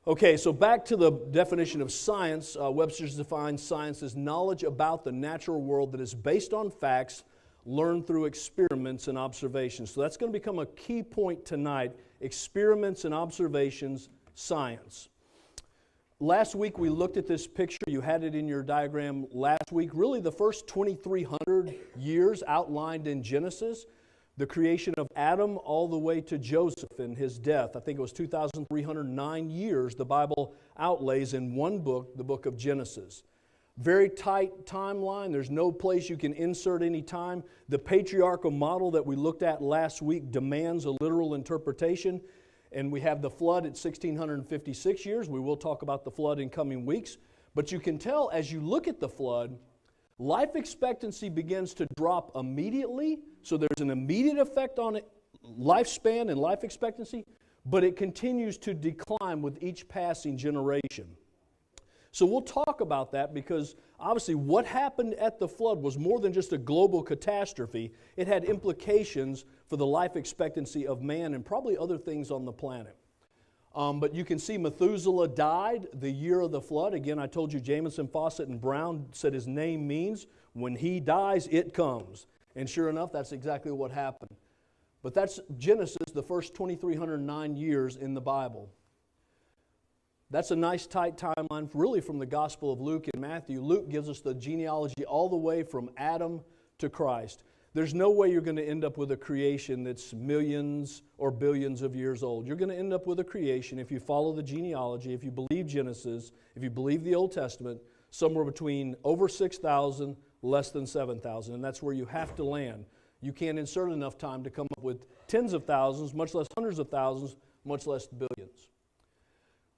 Okay, so back to the definition of science. Webster's defines science as knowledge about the natural world that is based on facts learned through experiments and observations. So that's going to become a key point tonight, experiments and observations, science. Last week we looked at this picture. You had it in your diagram last week. Really the first 2,300 years outlined in Genesis. The creation of Adam all the way to Joseph and his death. I think it was 2,309 years the Bible outlays in one book, the book of Genesis. Very tight timeline. There's no place you can insert any time. The patriarchal model that we looked at last week demands a literal interpretation. And we have the flood at 1,656 years. We will talk about the flood in coming weeks. But you can tell as you look at the flood, life expectancy begins to drop immediately, so there's an immediate effect on lifespan and life expectancy, but it continues to decline with each passing generation. So we'll talk about that because obviously what happened at the flood was more than just a global catastrophe. It had implications for the life expectancy of man and probably other things on the planet. But you can see Methuselah died the year of the flood. Again, I told you Jamison, Fawcett, and Brown said his name means when he dies, it comes. And sure enough, that's exactly what happened. But that's Genesis, the first 2,309 years in the Bible. That's a nice tight timeline really from the Gospel of Luke and Matthew. Luke gives us the genealogy all the way from Adam to Christ. There's no way you're going to end up with a creation that's millions or billions of years old. You're going to end up with a creation, if you follow the genealogy, if you believe Genesis, if you believe the Old Testament, somewhere between over 6,000, less than 7,000. And that's where you have to land. You can't insert enough time to come up with tens of thousands, much less hundreds of thousands, much less billions.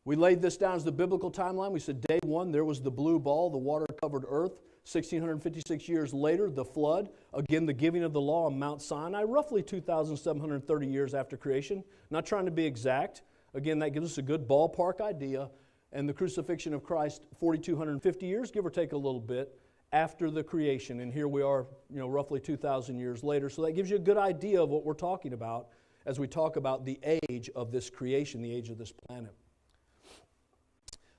We laid this down as the biblical timeline. We said day one, there was the blue ball, the water-covered earth. 1,656 years later, the flood. Again, the giving of the law on Mount Sinai, roughly 2,730 years after creation. Not trying to be exact. Again, that gives us a good ballpark idea. And the crucifixion of Christ, 4,250 years, give or take a little bit, after the creation. And here we are, roughly 2,000 years later. So that gives you a good idea of what we're talking about as we talk about the age of this creation, the age of this planet.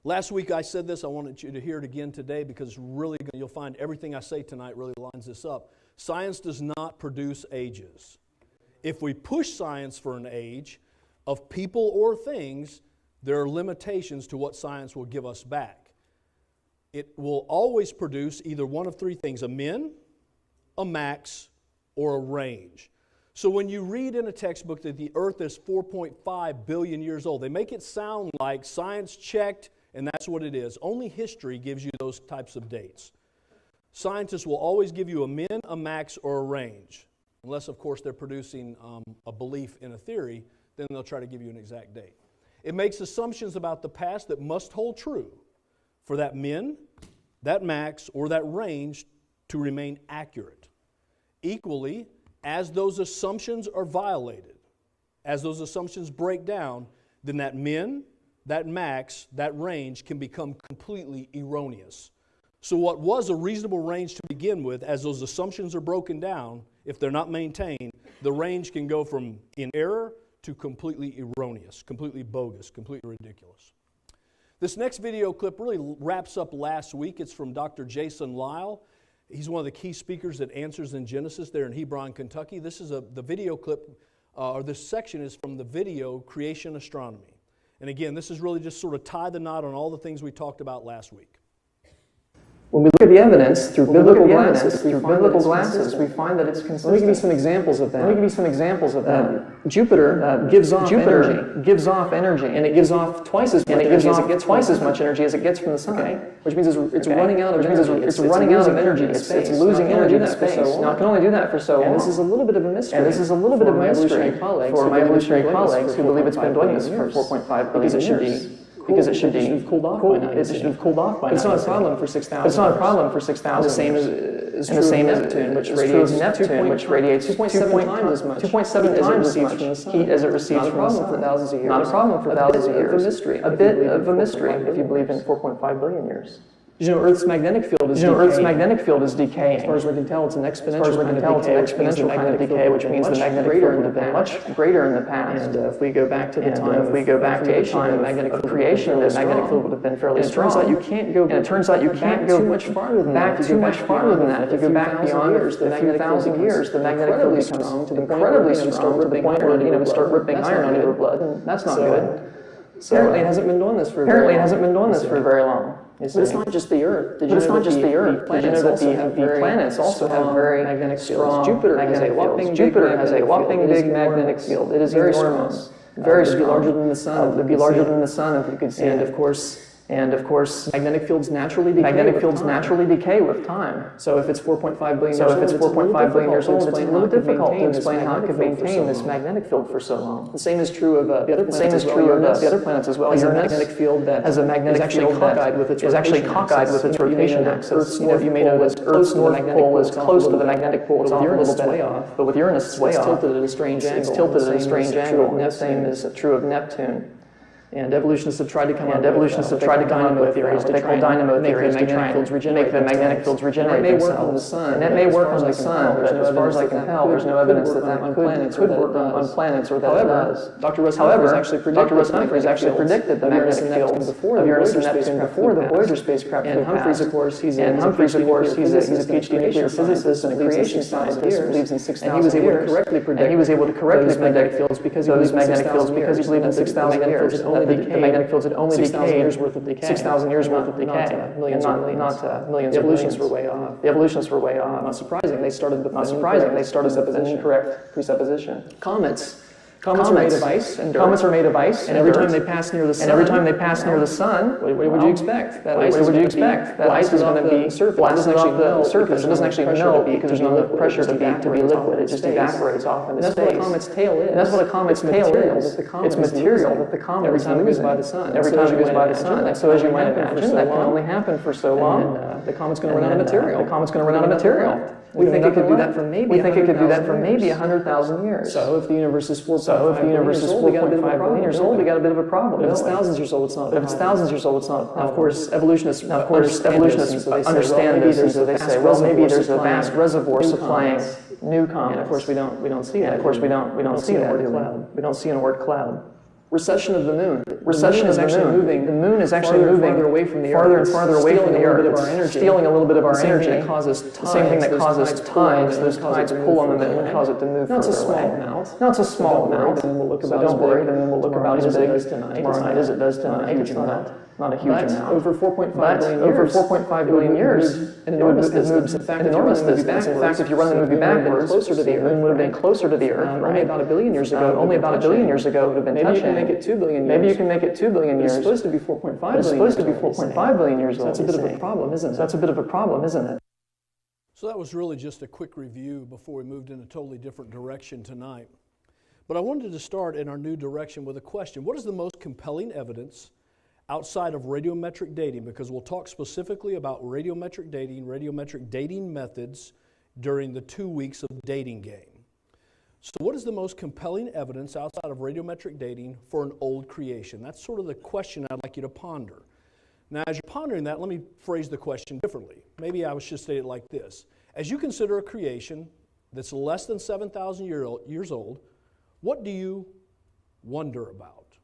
Last week I said this, I wanted you to hear it again today because it's really good. You'll find everything I say tonight really lines this up. Science does not produce ages. If we push science for an age of people or things, there are limitations to what science will give us back. It will always produce either one of three things: a min, a max, or a range. So when you read in a textbook that the earth is 4.5 billion years old, they make it sound like science checked, and that's what it is. Only history gives you those types of dates. Scientists will always give you a min, a max, or a range. Unless, of course, they're producing a belief in a theory, then they'll try to give you an exact date. It makes assumptions about the past that must hold true for that min, that max, or that range to remain accurate. Equally, as those assumptions are violated, as those assumptions break down, then that min, that max, that range can become completely erroneous. So what was a reasonable range to begin with, as those assumptions are broken down, if they're not maintained, the range can go from in error to completely erroneous, completely bogus, completely ridiculous. This next video clip really wraps up last week. It's from Dr. Jason Lisle. He's one of the key speakers at Answers in Genesis there in Hebron, Kentucky. This is the video clip, or this section is from the video Creation Astronomy. And again, this is really just sort of tie the knot on all the things we talked about last week. When we look at the evidence through biblical glasses, we find that it's consistent. Let me give you some examples of that. Jupiter gives off energy, and it gives off twice as much energy as it gets from the sun. Okay. Which means it's running out of energy. It's losing energy in space. Now, it can only do that for so long. And this is a little bit of a mystery. For my evolutionary colleagues who believe it's been doing this for 4.5 billion years. Because it should have cooled off by now. It should have cooled off by now. It's not a problem for 6,000. It's not a problem for 6,000. The same is true of Neptune, which radiates 2.7 times as much. 2.7 times as much heat as it receives from the sun. Not a problem for thousands of years. Not a problem for thousands of years. A bit of a mystery if you believe in 4.5 billion years. You know, Earth's magnetic field is decaying. As far as we can tell, it's an exponential kind of decay, which means the magnetic field would have been much greater in the past. And if we go back to the time of creation, the magnetic field would have been fairly strong. It turns out you can't go back too much farther than that. If you go back beyond a few thousand years, the magnetic field becomes incredibly strong to the point where it would start ripping iron out of your blood. And that's not good. So apparently it hasn't been doing this for very long. But it's not just the Earth. Did you know that the planets also have very magnetic fields? Jupiter has a whopping big magnetic field. It is very strong. Very strong. It would be larger than the sun. It would be larger than the sun if you could see it. And of course, magnetic fields naturally decay with time. So if it's 4.5 billion years old, it's a little difficult to explain how it could maintain this magnetic field for so long. The same is true of the other planets as well. Uranus has a magnetic field that is actually cockeyed with its rotation axis. You may know that Earth's north pole is close to the magnetic pole. It's off a little bit, but with Uranus it's way off. It's tilted at a strange angle. The same is true of Neptune. And evolutionists have tried to come up with theories to try and make the magnetic fields regenerate themselves. And that may work on the sun, but as far as I can tell, there's no evidence that that could work on planets or that it does. Dr. Russ Humphreys actually predicted the magnetic fields of Uranus and Neptune before the Voyager spacecraft flew past. And Humphreys, of course, he's a PhD nuclear physicist and a creation scientist, believes in 6,000 years. And he was able to correctly predict magnetic fields because he believed in 6,000 years. The magnetic fields had only decayed 6,000 years worth of decay, not millions of millions. The evolutionists were way off. Not surprising, they started with an incorrect presupposition. Comets are made of ice and dirt. And every time they pass near the sun, what would you expect? That ice is going to be blasted off the surface. It doesn't actually melt because there's not enough pressure to be liquid. It just evaporates off into space. That's what a comet's tail is. That's what a comet's tail is. It's material that the comet is moving by the sun. Every time it goes by the sun. And so as you might imagine, that can only happen for so long. And the comet's going to run out of material. We think it could do that for maybe 100,000 years. So if the universe is 4.5 billion years old, we got a bit of a problem. If it's thousands years old, it's not a problem. Now, of course, evolutionists understand this, and so they say, well, maybe there's a vast reservoir supplying new comets. And of course, we don't see that. We don't see an Oort cloud. Recession of the moon. The moon is actually moving farther and farther away from the Earth, stealing a little bit of our energy. The same thing that causes tides. Those tides pull on the moon and cause it to move further away. Now it's a small amount. So don't worry, the moon will look about as big tomorrow night as it does tonight. It's not a huge amount. Over 4.5 billion years, it moves in fact enormous distance. In fact, if you run the movie backwards, the moon would have been closer to the Earth. Only about a billion years ago, it would have been touching. Maybe you can make it 2 billion years. It's supposed to be 4.5 billion years old. That's a bit of a problem, isn't it? So that was really just a quick review before we moved in a totally different direction tonight. But I wanted to start in our new direction with a question. What is the most compelling evidence outside of radiometric dating? Because we'll talk specifically about radiometric dating methods during the 2 weeks of dating game. So what is the most compelling evidence outside of radiometric dating for an old creation? That's sort of the question I'd like you to ponder. Now, as you're pondering that, let me phrase the question differently. Maybe I should state it like this. As you consider a creation that's less than 7,000 years old, what do you wonder about?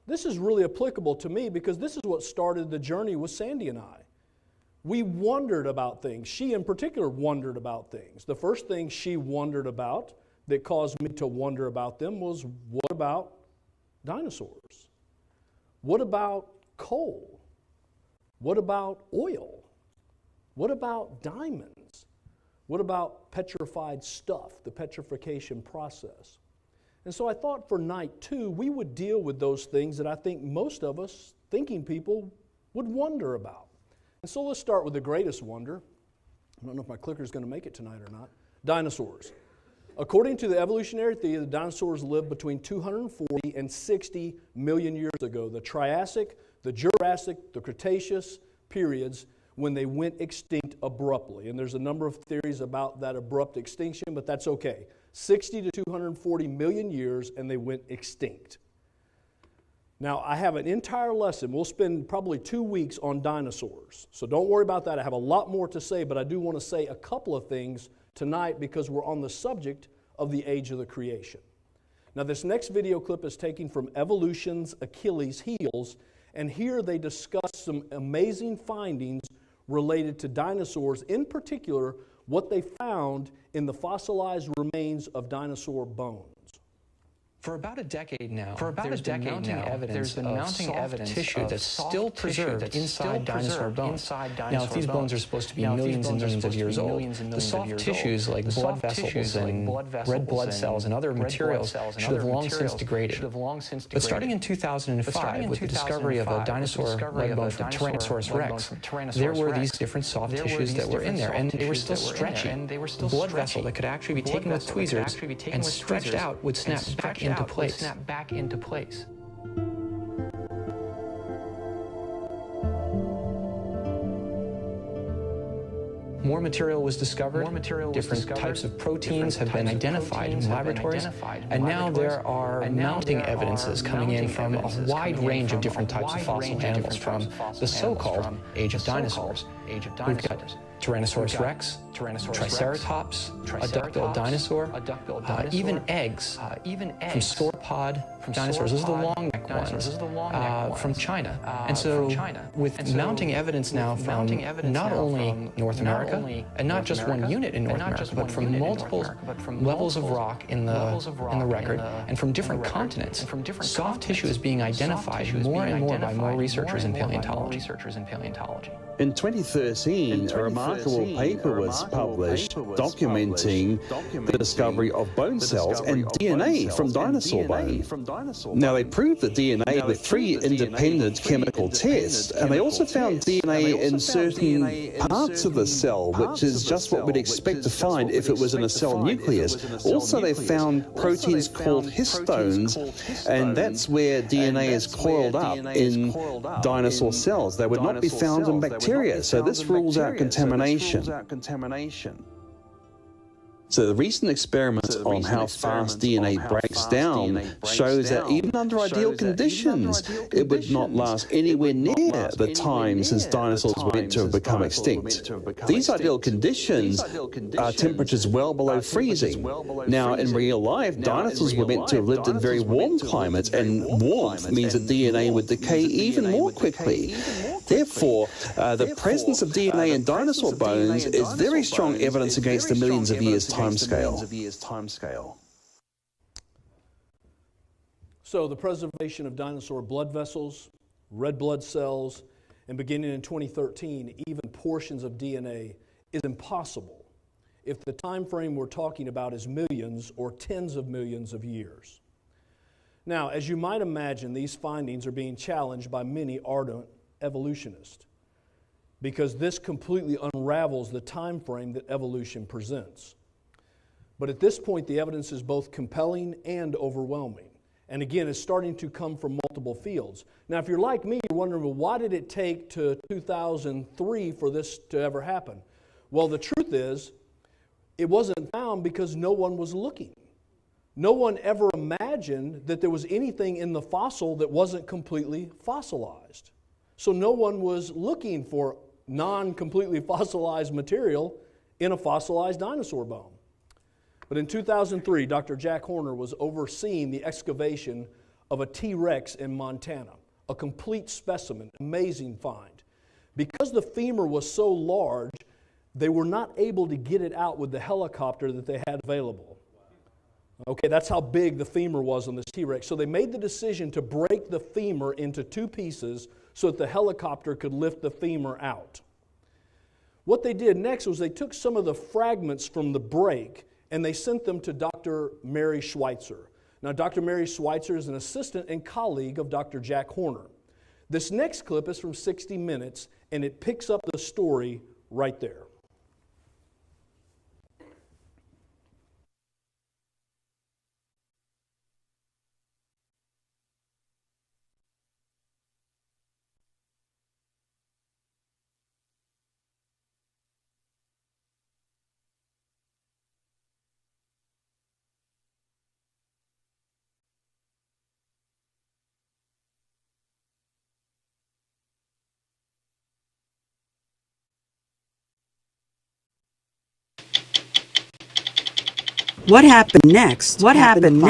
This is really applicable to me because this is what started the journey with Sandy and I. We wondered about things. She in particular wondered about things. The first thing she wondered about that caused me to wonder about them was, what about dinosaurs? What about coal? What about oil? What about diamonds? What about petrified stuff, the petrification process? And so I thought for night 2, we would deal with those things that I think most of us, thinking people, would wonder about. And so let's start with the greatest wonder. I don't know if my clicker is going to make it tonight or not. Dinosaurs. According to the evolutionary theory, the dinosaurs lived between 240 and 60 million years ago. The Triassic, the Jurassic, the Cretaceous periods when they went extinct abruptly. And there's a number of theories about that abrupt extinction, but that's okay. 60 to 240 million years and they went extinct. Now, I have an entire lesson. We'll spend probably 2 weeks on dinosaurs. So don't worry about that. I have a lot more to say, but I do want to say a couple of things tonight because we're on the subject of the age of the creation. Now, this next video clip is taken from Evolution's Achilles' Heels, and here they discuss some amazing findings related to dinosaurs, in particular, what they found in the fossilized remains of dinosaur bones. For about a decade now, there's been mounting evidence tissue that's still preserved inside dinosaur bones. Now, if these bones are supposed to be millions and millions of years old, the soft tissues like blood vessels and red blood cells and other materials should have long since degraded. But starting in 2005, with the discovery of a dinosaur leg bone from Tyrannosaurus rex, there were these different soft tissues that were in there, and they were still stretchy. The blood vessel that could actually be taken with tweezers and stretched out would snap back into place. More material was discovered, different types of proteins have been identified in laboratories, and now there are mounting evidences coming in from a wide range of different types of fossil animals, from the so-called age of dinosaurs. We've got Tyrannosaurus rex, Triceratops, a duck-billed dinosaur, even eggs from sauropod dinosaurs. Those are the long-necked ones from China. And so with mounting evidence now from not only North America, and not just one unit in North America, but from multiple levels of rock in the record, and from different continents, soft tissue is being identified more and more by more researchers in paleontology. In 2013, a remarkable paper was published documenting the discovery of bone cells and DNA from dinosaur bone. Now, they proved the DNA with 3 independent chemical tests, and they also found DNA in certain parts of the cell, which is just what we'd expect to find if it was in a cell nucleus. Also, they found proteins called histones, and that's where DNA is coiled up in dinosaur cells. They would not be found in bacteria, so this rules out contamination. So the recent experiment on how fast DNA breaks down shows that even under ideal conditions, it would not last anywhere near the time since dinosaurs were meant to have become extinct. These ideal conditions are temperatures well below freezing. Now, in real life, dinosaurs were meant to have lived in very warm climates, and warmth means that DNA would decay even more quickly. Therefore, the presence of DNA in dinosaur bones is very strong evidence against the millions of years timescale. So the preservation of dinosaur blood vessels, red blood cells, and beginning in 2013, even portions of DNA is impossible if the time frame we're talking about is millions or tens of millions of years. Now, as you might imagine, these findings are being challenged by many ardent evolutionists because this completely unravels the time frame that evolution presents. But at this point, the evidence is both compelling and overwhelming. And again, it's starting to come from multiple fields. Now, if you're like me, you're wondering, well, why did it take to 2003 for this to ever happen? Well, the truth is, it wasn't found because no one was looking. No one ever imagined that there was anything in the fossil that wasn't completely fossilized. So no one was looking for non-completely fossilized material in a fossilized dinosaur bone. But in 2003, Dr. Jack Horner was overseeing the excavation of a T-Rex in Montana, a complete specimen, amazing find. Because the femur was so large, they were not able to get it out with the helicopter that they had available. Okay, that's how big the femur was on this T-Rex. So they made the decision to break the femur into 2 pieces so that the helicopter could lift the femur out. What they did next was they took some of the fragments from the break and they sent them to Dr. Mary Schweitzer. Now, Dr. Mary Schweitzer is an assistant and colleague of Dr. Jack Horner. This next clip is from 60 Minutes, and it picks up the story right there. What happened next? Happened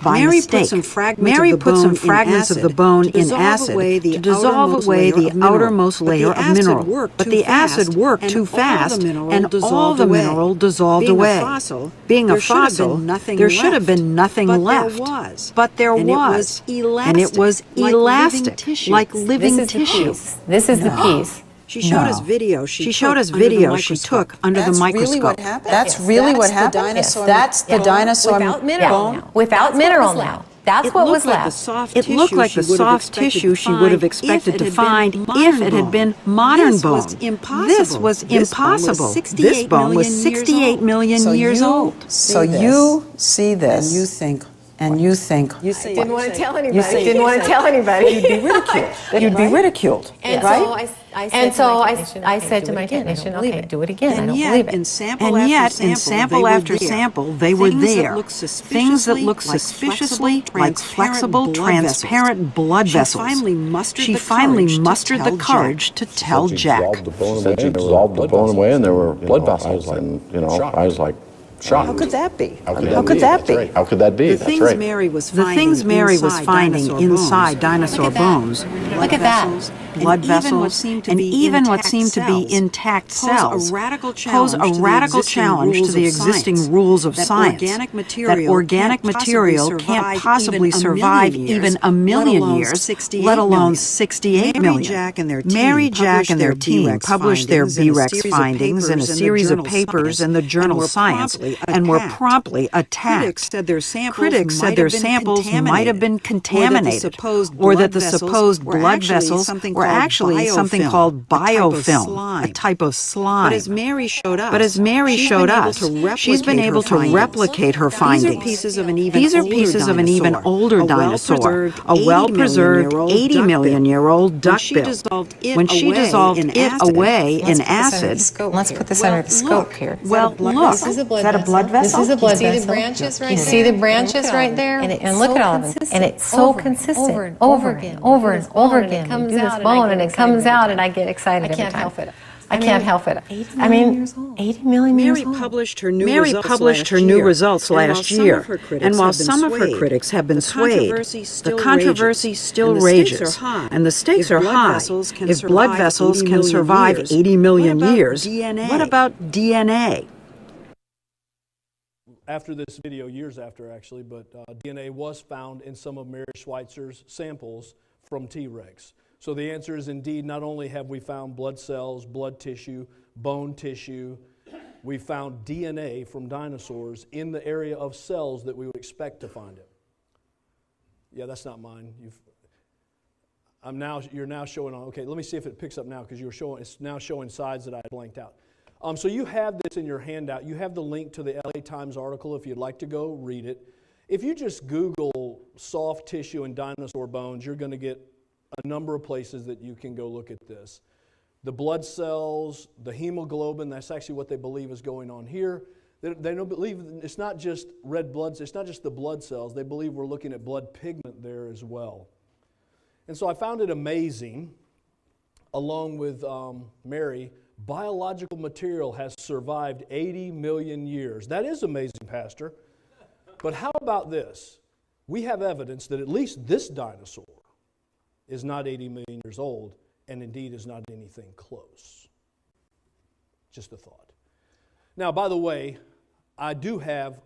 by mistake. Mary put some fragments of the bone in acid to dissolve away the outermost layer of mineral. But the acid worked too fast, and all the mineral dissolved away. Being a fossil, there should have been nothing left. But there was. And it was elastic, like living tissue. This is the piece. She showed us video she took under the microscope. That's really what happened? That's the dinosaur bone? Without mineral now. That's what was left. It looked like the soft tissue she would have expected to find if it had been modern bone. This was impossible. This bone was 68 million years old. So you see this. And you think. Didn't want to tell anybody. Didn't want to tell anybody. You'd be ridiculed. You'd be ridiculed, right? And so I said to my technician, okay, do it again. I don't believe it. And yet, in sample after sample, they were there. Things that looked suspiciously like flexible, transparent blood vessels. She finally mustered the courage to tell Jack. She dissolved the bone away, and there were blood vessels. I was like, shocked. How could that be? How could that be? How could that be? The things Mary was finding inside dinosaur bones, Look at that. blood vessels, and even what seemed to be intact cells, pose a radical challenge to the existing rules of science. That organic material can't possibly survive even a million years, let alone 68 million. Mary, Jack, and their team published their B-Rex findings in a series of papers in the journal Science, and were promptly attacked. Critics said their samples might have been contaminated, or that the supposed blood vessels were actually something called biofilm, a type of slime. But as Mary showed us, she's been able to replicate her findings. These are pieces of an even older dinosaur, a well-preserved 80-million-year-old duckbill. When she dissolved it away in acid, Let's put this under the scope here. well, look, Is that a blood vessel? This is a blood You see vessel. the branches right there? You see the branches right there? And look at all of them. And it's so consistent. Over and over again. We do this bone and it comes out and I get excited every time. I can't help it. I can't help it. 80 million years old. Mary published her new results last year, and while some of her critics have been swayed, the controversy still rages, and the stakes are high. If blood vessels can survive 80 million years, what about DNA? After this video, years after actually, but DNA was found in some of Mary Schweitzer's samples from T-Rex. So the answer is indeed, not only have we found blood cells, blood tissue, bone tissue, we found DNA from dinosaurs in the area of cells that we would expect to find it. Yeah, that's not mine. You're now showing on, okay, let me see if it picks up now, because it's now showing sides that I blanked out. So you have this in your handout. You have the link to the LA Times article if you'd like to go read it. If you just Google soft tissue and dinosaur bones, you're going to get a number of places that you can go look at this. The blood cells, the hemoglobin, that's actually what they believe is going on here. They don't believe it's not just red blood, it's not just the blood cells. They believe we're looking at blood pigment there as well. And so I found it amazing, along with Mary, biological material has survived 80 million years. That is amazing, Pastor. But how about this? We have evidence that at least this dinosaur is not 80 million years old, and indeed is not anything close. Just a thought. Now, by the way, I do have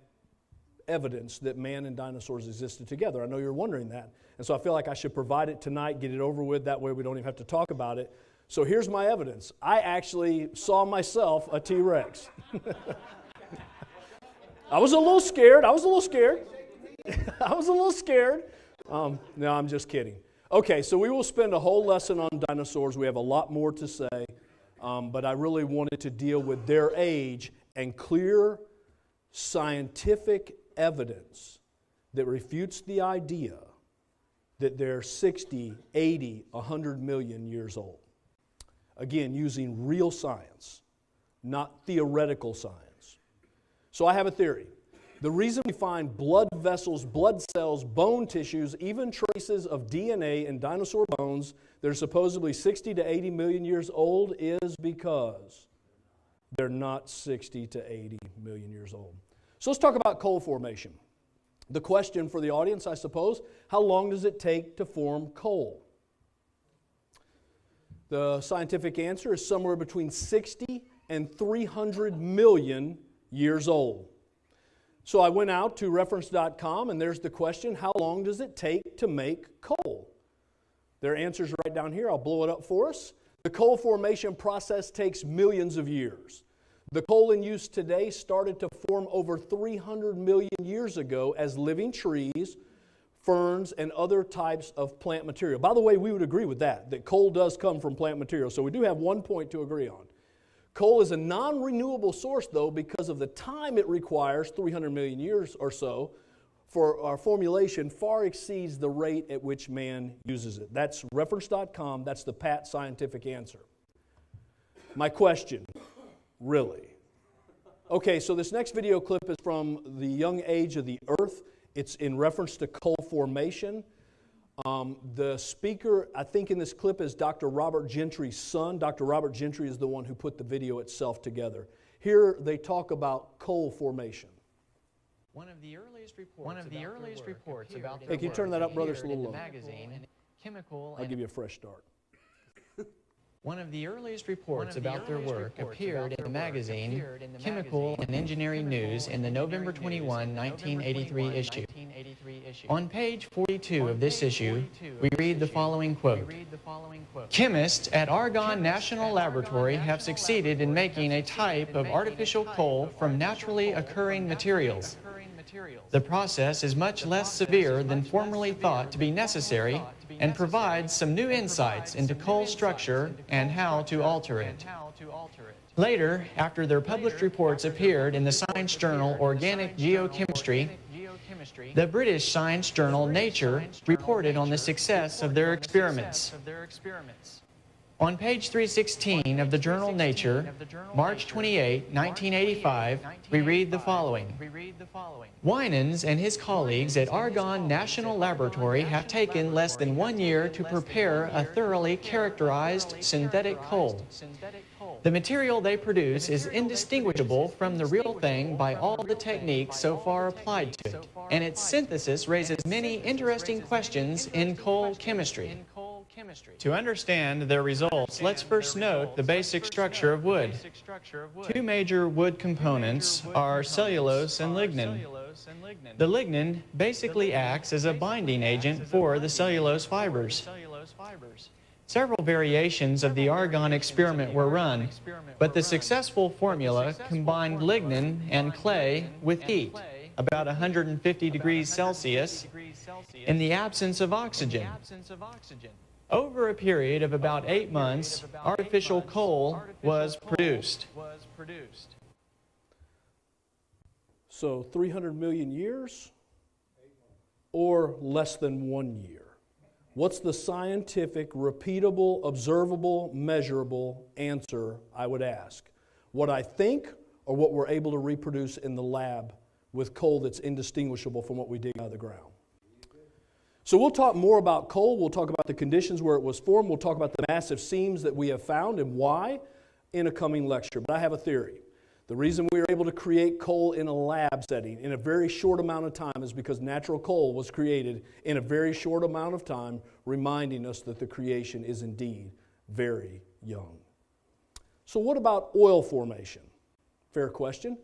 evidence that man and dinosaurs existed together. I know you're wondering that. And so I feel like I should provide it tonight, get it over with. That way we don't even have to talk about it. So here's my evidence. I actually saw myself a T-Rex. I was a little scared. No, I'm just kidding. Okay, so we will spend a whole lesson on dinosaurs. We have a lot more to say, but I really wanted to deal with their age and clear scientific evidence that refutes the idea that they're 60, 80, 100 million years old. Again, using real science, not theoretical science. So I have a theory. The reason we find blood vessels, blood cells, bone tissues, even traces of DNA in dinosaur bones that are supposedly 60 to 80 million years old is because they're not 60 to 80 million years old. So let's talk about coal formation. The question for the audience, I suppose, how long does it take to form coal? The scientific answer is somewhere between 60 and 300 million years old. So I went out to reference.com, and there's the question, how long does it take to make coal? Their answer's right down here. I'll blow it up for us. The coal formation process takes millions of years. The coal in use today started to form over 300 million years ago as living trees, ferns, and other types of plant material. By the way, we would agree with that coal does come from plant material. So we do have one point to agree on. Coal is a non-renewable source, though, because of the time it requires, 300 million years or so, for our formulation far exceeds the rate at which man uses it. That's reference.com. That's the pat scientific answer. My question, really? Okay, so this next video clip is from the young age of the earth. It's in reference to coal formation. The speaker, I think in this clip, is Dr. Robert Gentry's son. Dr. Robert Gentry is the one who put the video itself together. Here they talk about coal formation. One of the earliest reports about Hey, can you turn that up, brother? It's a little low. I'll give you a fresh start. One of the earliest reports about their work appeared in the magazine Chemical and Engineering News in the November 21, 1983 issue. On page 42 of this issue, we read the following quote: "Chemists at Argonne National Laboratory have succeeded in making a type of artificial coal from naturally occurring materials. The process is much less severe than formerly thought to be necessary and provides some new insights into coal structure and how to alter it." Later, after their published reports appeared in the science journal Organic Geochemistry, the British science journal Nature reported on the success of their experiments. On page 316 of the journal Nature, March 28, 1985, we read the following: "Winans and his colleagues at Argonne National Laboratory have taken less than 1 year to prepare a thoroughly characterized synthetic coal. The material they produce is indistinguishable from the real thing by all the techniques so far applied to it, and its synthesis raises many interesting questions in coal chemistry. To understand their results, let's first note the basic structure of wood. Two major wood components are cellulose and lignin. The lignin basically acts as a binding agent for the cellulose fibers. Several variations of the argon experiment were run, but the successful formula combined lignin and clay with heat, about 150 degrees Celsius, in the absence of oxygen. Over a period of about 8 months, artificial coal was produced." So 300 million years or less than 1 year? What's the scientific, repeatable, observable, measurable answer, I would ask? What I think or what we're able to reproduce in the lab with coal that's indistinguishable from what we dig out of the ground? So we'll talk more about coal. We'll talk about the conditions where it was formed. We'll talk about the massive seams that we have found and why in a coming lecture. But I have a theory. The reason we were able to create coal in a lab setting in a very short amount of time is because natural coal was created in a very short amount of time, reminding us that the creation is indeed very young. So what about oil formation? Fair question.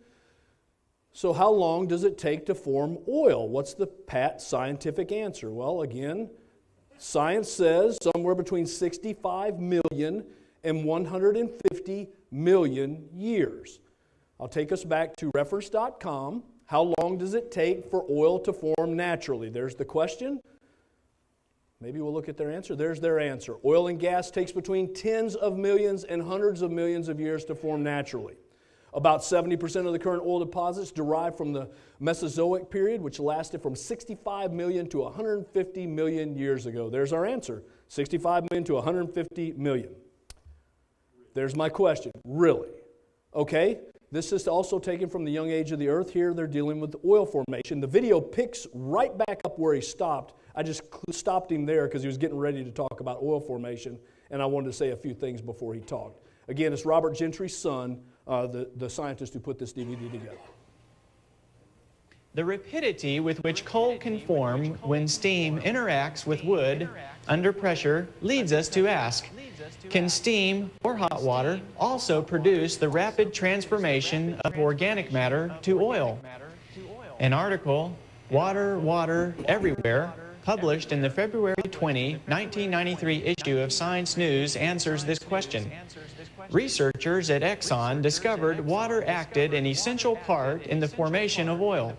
So how long does it take to form oil? What's the pat scientific answer? Well, again, science says somewhere between 65 million and 150 million years. I'll take us back to reference.com. How long does it take for oil to form naturally? There's the question. Maybe we'll look at their answer. There's their answer. Oil and gas takes between tens of millions and hundreds of millions of years to form naturally. About 70% of the current oil deposits derive from the Mesozoic period, which lasted from 65 million to 150 million years ago. There's our answer, 65 million to 150 million. There's my question, really? Okay, this is also taken from the young age of the earth. Here they're dealing with oil formation. The video picks right back up where he stopped. I just stopped him there because he was getting ready to talk about oil formation, and I wanted to say a few things before he talked. Again, it's Robert Gentry's son, the scientist who put this DVD together. The rapidity with which coal can form when steam interacts with wood under pressure leads us to ask, can steam or hot water also produce the rapid transformation of organic matter to oil? An article, Water, Water, Everywhere, published in the February 20, 1993 issue of Science News answers this question. Researchers at Exxon discovered water acted an essential part in the formation of oil.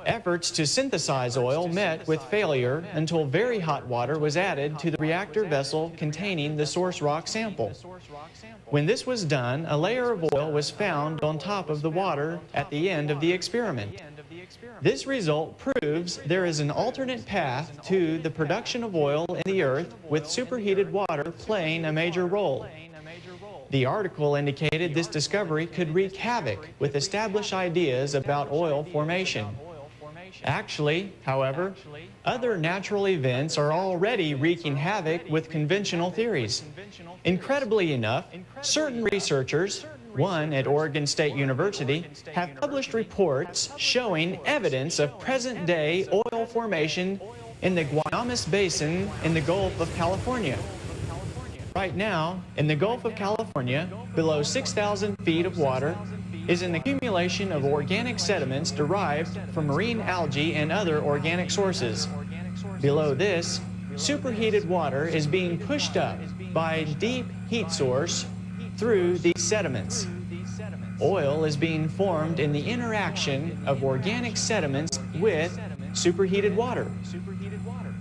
Efforts to synthesize oil met with failure until very hot water was added to the reactor vessel containing the source rock sample. When this was done, a layer of oil was found on top of the water at the end of the experiment. This result proves there is an alternate path to the production of oil in the earth, with superheated water playing a major role. The article indicated this discovery could wreak havoc with established ideas about oil formation. Actually, however, other natural events are already wreaking havoc with conventional theories. Incredibly enough, certain researchers, one at Oregon State University, have published reports showing evidence of present-day oil formation in the Guaymas Basin in the Gulf of California. Right now, in the Gulf of California, below 6,000 feet of water, is an accumulation of organic sediments derived from marine algae and other organic sources. Below this, superheated water is being pushed up by a deep heat source through these sediments. Oil is being formed in the interaction of organic sediments with superheated water.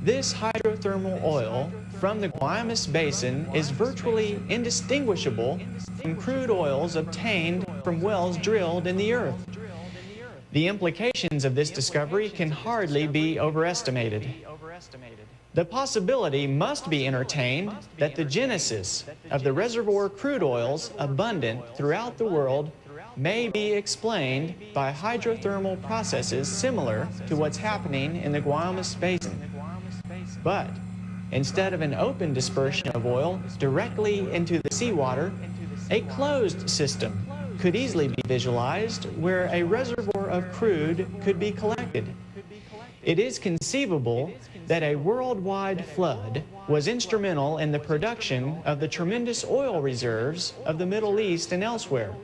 This hydrothermal oil from the Guaymas Basin is virtually indistinguishable from crude oils obtained from wells drilled in the earth. The implications of this discovery can hardly be overestimated. The possibility must be entertained that the genesis of the reservoir crude oils abundant throughout the world may be explained by hydrothermal processes similar to what's happening in the Guaymas Basin. But instead of an open dispersion of oil directly into the seawater, a closed system could easily be visualized where a reservoir of crude could be collected. It is conceivable that a worldwide flood was instrumental in the production of the tremendous oil reserves of the Middle East and elsewhere.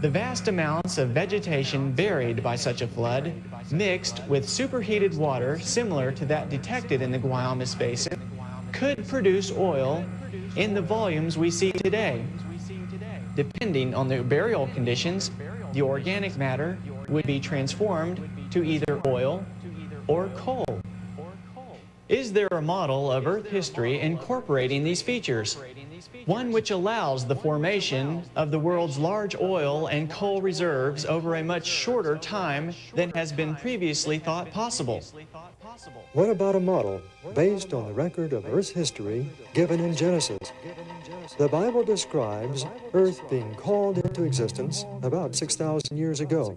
The vast amounts of vegetation buried by such a flood, mixed with superheated water similar to that detected in the Guaymas Basin, could produce oil in the volumes we see today. Depending on the burial conditions, the organic matter would be transformed to either oil or coal. Is there a model of Earth history incorporating these features? One which allows the formation of the world's large oil and coal reserves over a much shorter time than has been previously thought possible? What about a model based on the record of Earth's history given in Genesis? The Bible describes Earth being called into existence about 6,000 years ago,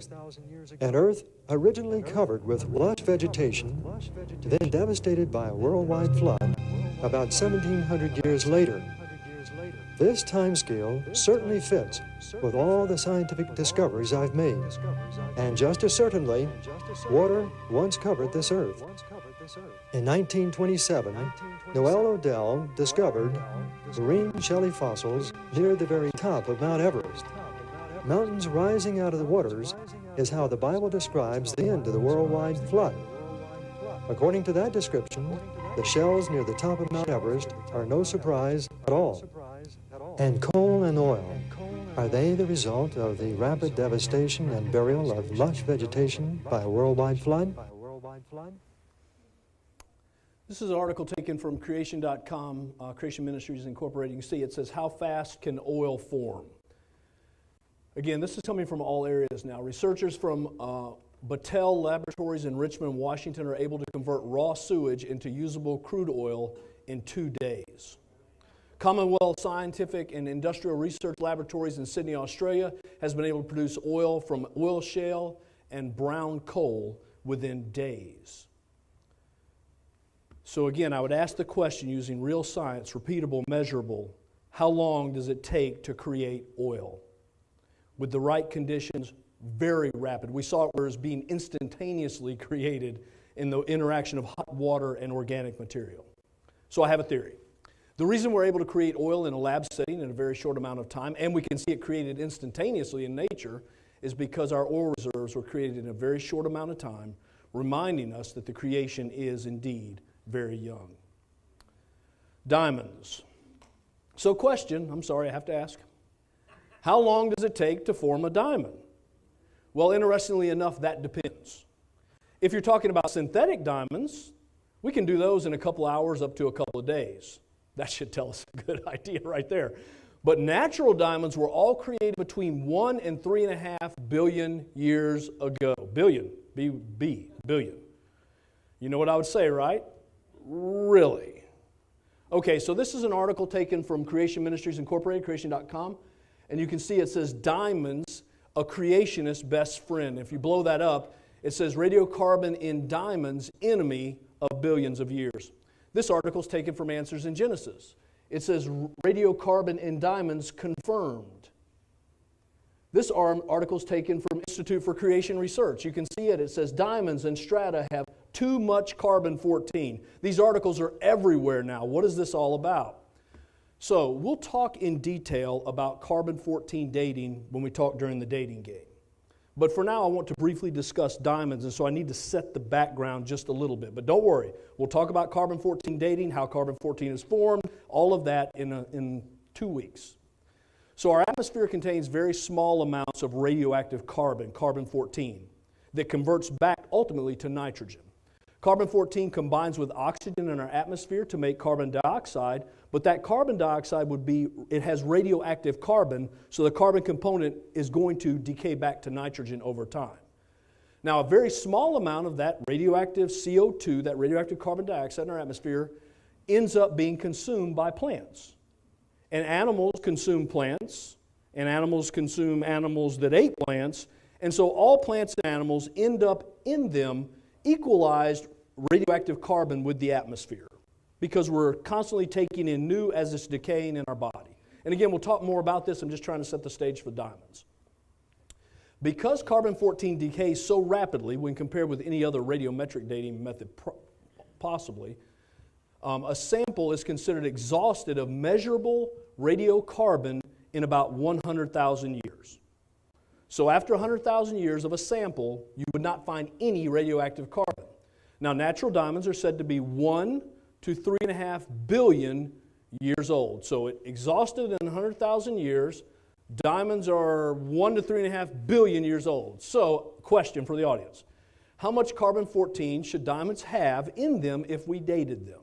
and Earth originally covered with lush vegetation, then devastated by a worldwide flood about 1,700 years later. This timescale certainly fits with all the scientific discoveries I've made, and just as certainly, water once covered this Earth. In 1927, Noel Odell discovered marine shelly fossils near the very top of Mount Everest. Mountains rising out of the waters is how the Bible describes the end of the worldwide flood. According to that description, the shells near the top of Mount Everest are no surprise at all. And coal and oil, are they the result of the rapid devastation and burial of lush vegetation by a worldwide flood? This is an article taken from creation.com, Creation Ministries Incorporated. You can see it says, how fast can oil form? Again, this is coming from all areas now. Researchers from Battelle Laboratories in Richmond, Washington are able to convert raw sewage into usable crude oil in 2 days. Commonwealth Scientific and Industrial Research Laboratories in Sydney, Australia has been able to produce oil from oil shale and brown coal within days. So again, I would ask the question using real science, repeatable, measurable, how long does it take to create oil? With the right conditions, very rapid. We saw it as being instantaneously created in the interaction of hot water and organic material. So I have a theory. The reason we're able to create oil in a lab setting in a very short amount of time, and we can see it created instantaneously in nature, is because our oil reserves were created in a very short amount of time, reminding us that the creation is indeed very young. Diamonds. So question, I'm sorry, I have to ask. How long does it take to form a diamond? Well, interestingly enough, that depends. If you're talking about synthetic diamonds, we can do those in a couple hours up to a couple of days. That should tell us a good idea right there. But natural diamonds were all created between 1 and 3.5 billion years ago. Billion, billion. You know what I would say, right? Really? Okay, so this is an article taken from Creation Ministries Incorporated, creation.com, and you can see it says, Diamonds, a creationist's best friend. If you blow that up, it says, radiocarbon in diamonds, enemy of billions of years. This article is taken from Answers in Genesis. It says, radiocarbon in diamonds confirmed. This article is taken from Institute for Creation Research. You can see it. It says, diamonds and strata have too much carbon-14. These articles are everywhere now. What is this all about? So we'll talk in detail about carbon-14 dating when we talk during the dating game. But for now, I want to briefly discuss diamonds, and so I need to set the background just a little bit. But don't worry, we'll talk about carbon-14 dating, how carbon-14 is formed, all of that in 2 weeks. So our atmosphere contains very small amounts of radioactive carbon, carbon-14, that converts back ultimately to nitrogen. Carbon-14 combines with oxygen in our atmosphere to make carbon dioxide, but that carbon dioxide it has radioactive carbon, so the carbon component is going to decay back to nitrogen over time. Now, a very small amount of that radioactive CO2, that radioactive carbon dioxide in our atmosphere, ends up being consumed by plants. And animals consume plants, and animals consume animals that ate plants, and so all plants and animals end up in them equalized radioactive carbon with the atmosphere because we're constantly taking in new as it's decaying in our body. And again, we'll talk more about this. I'm just trying to set the stage for diamonds. Because carbon-14 decays so rapidly when compared with any other radiometric dating method possibly, a sample is considered exhausted of measurable radiocarbon in about 100,000 years. So after 100,000 years of a sample, you would not find any radioactive carbon. Now, natural diamonds are said to be 1 to 3.5 billion years old. So it exhausted in 100,000 years. Diamonds are 1 to 3.5 billion years old. So, question for the audience. How much carbon-14 should diamonds have in them if we dated them?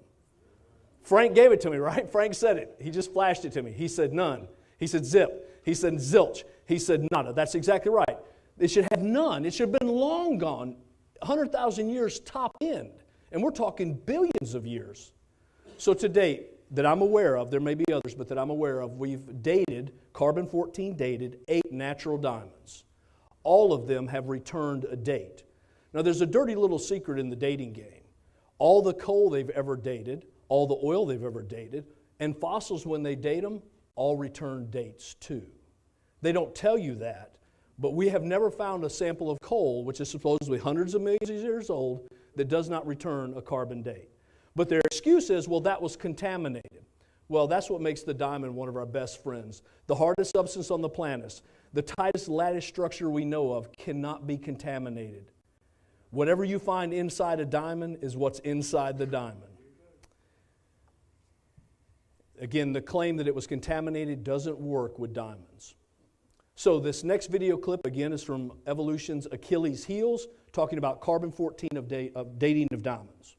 Frank gave it to me, right? Frank said it. He just flashed it to me. He said none. He said zip. He said zilch. He said nada. That's exactly right. It should have none. It should have been long gone. 100,000 years top end. And we're talking billions of years. So to date, that I'm aware of, there may be others, but that I'm aware of, we've dated, carbon-14 dated 8 natural diamonds. All of them have returned a date. Now there's a dirty little secret in the dating game. All the coal they've ever dated, all the oil they've ever dated, and fossils when they date them, all return dates too. They don't tell you that, but we have never found a sample of coal, which is supposedly hundreds of millions of years old, that does not return a carbon date. But their excuse is, well, that was contaminated. Well, that's what makes the diamond one of our best friends. The hardest substance on the planet, the tightest lattice structure we know of, cannot be contaminated. Whatever you find inside a diamond is what's inside the diamond. Again, the claim that it was contaminated doesn't work with diamonds. So this next video clip, again, is from Evolution's Achilles' Heels, talking about carbon-14 of dating of diamonds.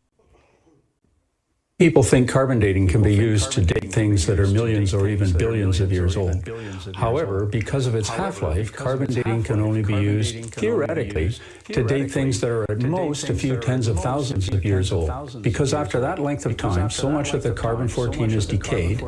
People think carbon dating can be used to date things that are millions or even billions of years old. However, because of its half-life, carbon dating can only be used, theoretically, to date things that are at most a few tens of thousands of years old. Because after that length of time, so much of the carbon-14 is decayed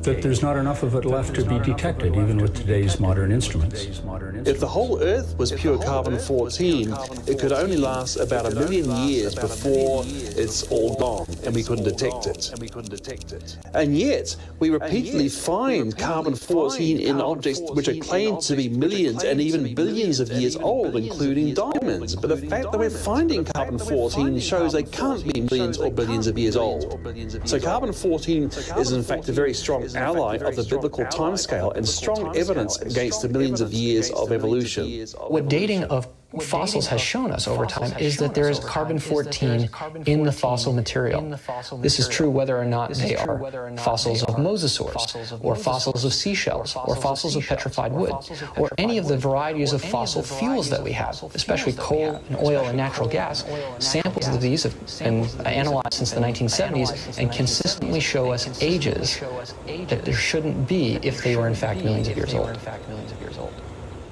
that there's not enough of it left to be detected, even with today's modern instruments. If the whole Earth was pure carbon-14, it could only last about 1 million years before it's all gone, and we couldn't detect detect it. And yet, we repeatedly find carbon-14 in objects which are claimed to be millions and even billions of years old, including diamonds. But the fact that we're finding carbon-14 shows they can't be millions or billions of years old. So carbon-14 is in fact a very strong ally of the biblical timescale and strong evidence against the millions of years of evolution. What dating of fossils has shown us over time is that there is carbon-14 in the fossil material. This is true whether or not they are fossils of mosasaurs, or fossils of seashells, or fossils of petrified wood, or any of the varieties of fossil fuels that we have, especially coal and oil and natural gas. Samples of these have been analyzed since the 1970s and consistently show us ages that there shouldn't be if they were in fact millions of years old.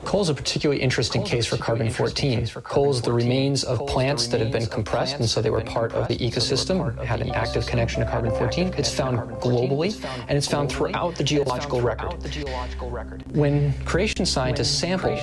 Coal is a particularly interesting case for carbon-14. Coal is the remains of plants that have been compressed, and so they were part of the ecosystem, or had an active connection to carbon-14. It's found globally, and it's found throughout the geological record. When creation scientists sampled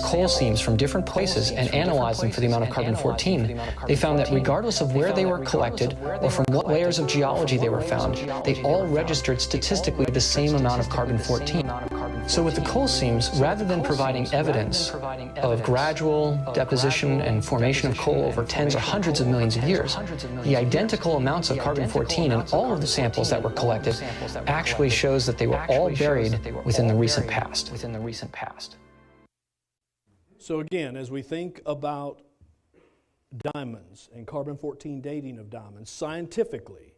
coal seams from different places and analyzed them for the amount of carbon-14, they found that regardless of where they were collected or from what layers of geology they were found, they all registered statistically the same amount of carbon-14. So with the coal seams, rather than providing evidence of gradual deposition and formation of coal over tens or hundreds of millions of years, the identical amounts of carbon-14 in all of the samples that were collected actually shows that they were all buried within the recent past. So again, as we think about diamonds and carbon-14 dating of diamonds, scientifically,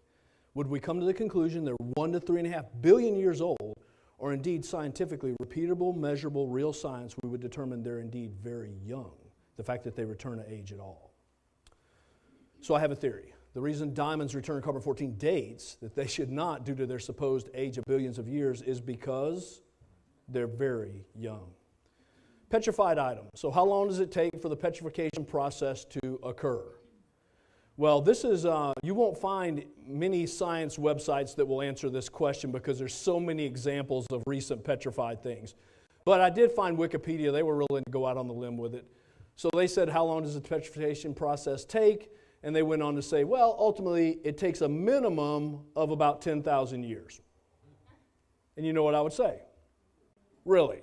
would we come to the conclusion they're 1 to 3.5 billion years old, or indeed scientifically repeatable, measurable, real science, we would determine they're indeed very young, the fact that they return to age at all. So I have a theory. The reason diamonds return carbon-14 dates that they should not due to their supposed age of billions of years is because they're very young. Petrified items. So how long does it take for the petrification process to occur? Well, this is, you won't find many science websites that will answer this question because there's so many examples of recent petrified things. But I did find Wikipedia, they were willing to go out on the limb with it. So they said, how long does the petrification process take? And they went on to say, well, ultimately, it takes a minimum of about 10,000 years. And you know what I would say? Really?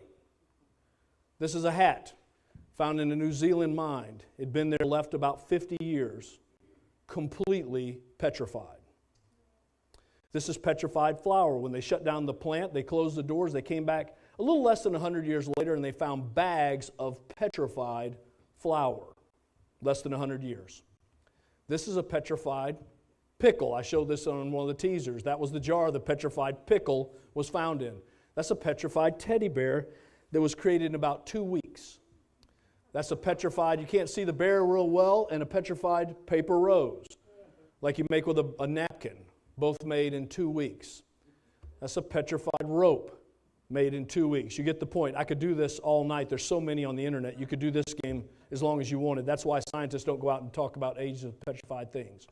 This is a hat found in a New Zealand mine. It'd been there left about 50 years. Completely petrified. This is petrified flour. When they shut down the plant, they closed the doors, they came back a little less than 100 years later and they found bags of petrified flour. Less than 100 years. This is a petrified pickle. I showed this on one of the teasers. That was the jar the petrified pickle was found in. That's a petrified teddy bear that was created in about 2 weeks. That's a petrified, you can't see the bear real well, and a petrified paper rose, like you make with a napkin, both made in 2 weeks. That's a petrified rope made in 2 weeks. You get the point. I could do this all night. There's so many on the internet. You could do this game as long as you wanted. That's why scientists don't go out and talk about ages of petrified things.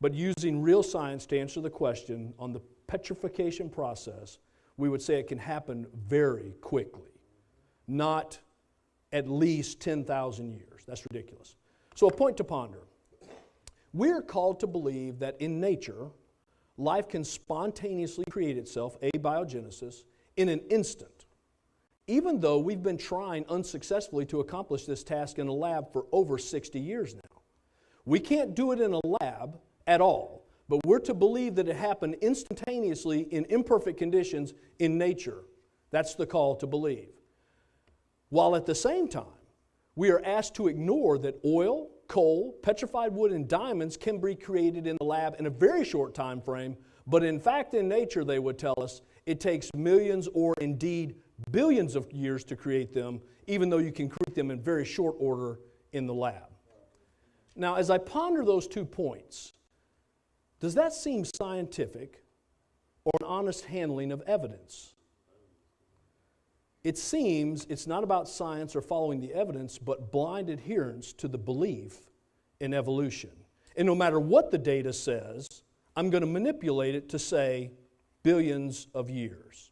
But using real science to answer the question on the petrification process, we would say it can happen very quickly, not at least 10,000 years. That's ridiculous. So a point to ponder. We're called to believe that in nature, life can spontaneously create itself, abiogenesis, in an instant, even though we've been trying unsuccessfully to accomplish this task in a lab for over 60 years now. We can't do it in a lab at all, but we're to believe that it happened instantaneously in imperfect conditions in nature. That's the call to believe. While at the same time, we are asked to ignore that oil, coal, petrified wood, and diamonds can be created in the lab in a very short time frame, but in fact in nature, they would tell us, it takes millions or indeed billions of years to create them, even though you can create them in very short order in the lab. Now, as I ponder those 2 points, does that seem scientific or an honest handling of evidence? It seems it's not about science or following the evidence, but blind adherence to the belief in evolution. And no matter what the data says, I'm going to manipulate it to say billions of years.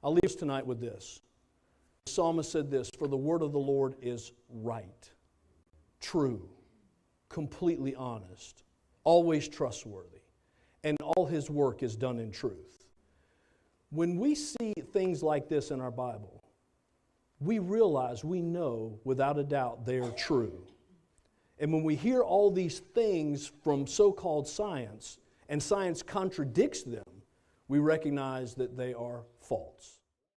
I'll leave us tonight with this. The psalmist said this, "For the word of the Lord is right, true, completely honest, always trustworthy. and all His work is done in truth. When we see things like this in our Bible, we realize, we know without a doubt they are true. And when we hear all these things from so-called science, and science contradicts them, we recognize that they are false.